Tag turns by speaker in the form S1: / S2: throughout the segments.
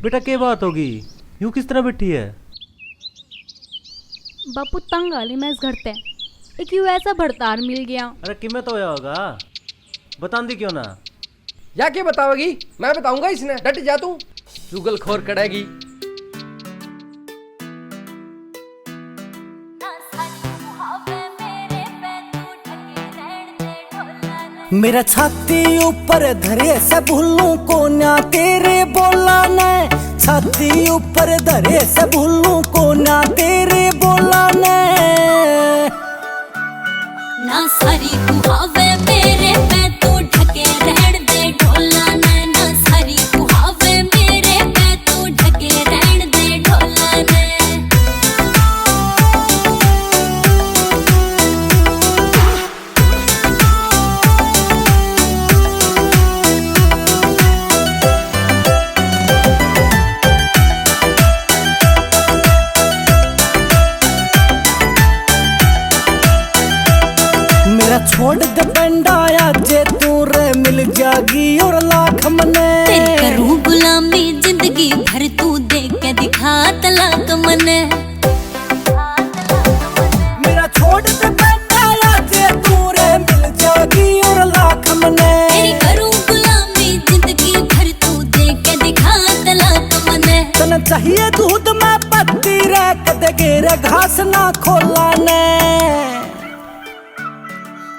S1: बेटा क्या बात होगी, यूं किस तरह बैठी है?
S2: बापू तंग आली मैं इस घर ते एक यू ऐसा भड़तार मिल गया।
S1: अरे किमें तो होया होगा, बतांदी क्यों ना?
S3: या क्या बतावेगी, मैं बताऊंगा इसने, डट जा तू, चुगल खोर करेगी।
S4: मेरा छाती ऊपर धरे से भूलूं को ना तेरे बोला ने, छाती ऊपर धरे से भूलूं को ना तेरे बोला ने।
S5: ना सारी कुहावे मेरे पे तू ढके रहन दे ढोला ने, ना सारी कुहावे मेरे पे तू ढके रहन दे ढोला ने।
S4: छोड़ दे बंडाया जे तू रे मिल जागी और लाख मने।
S5: तेरी करूं गुलामी जिंदगी भर तू देख के दिखा तलाक मने।
S4: मेरा छोड़ दे बंडाया जे तू रे मिल जागी और लाख मने।
S5: तेरी करूं गुलामी जिंदगी भर तू देख के दिखा तलाक मने।
S4: तने चाहिए दूध में पत्ती रे कदे गेरे घास ना खोला ने।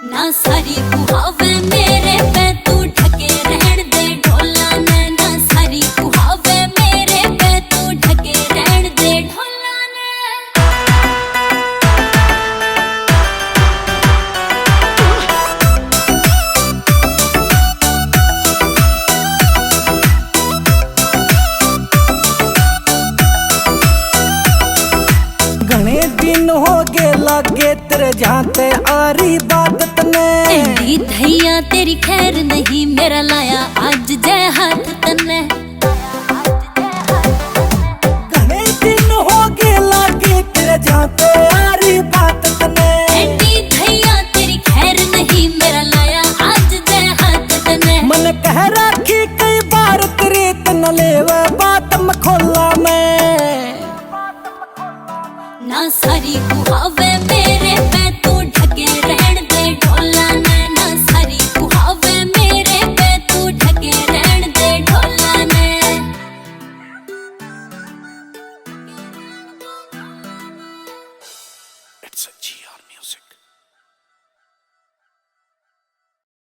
S5: ना सारी कुहावे मेरे पे तू ढके रहन दे ढोला ने, ना सारी कुहावे मेरे पे तू ढके रहन दे ढोला ने।
S4: घने दिन हो गए लागे तेरे जाते आरी बात ने।
S5: तेरी धैया तेरी खैर नहीं, मेरा लाया आज जय हाथ तने।
S4: घने दिन हो गए लागे तेरे जाते आरी बात ने।
S5: तेरी धैया तेरी खैर नहीं, मेरा लाया आज जय हाथ तने।
S4: मन कह राखी कई बार तेरे तन लेवे बात में खोला मैं।
S5: ना सारी कुहावे मेरे पे तू ढके रहन दे ढोला ने, ना सारी कुहावे मेरे पे तू ढके रहन दे ढोला ने।
S6: It's a GR Music.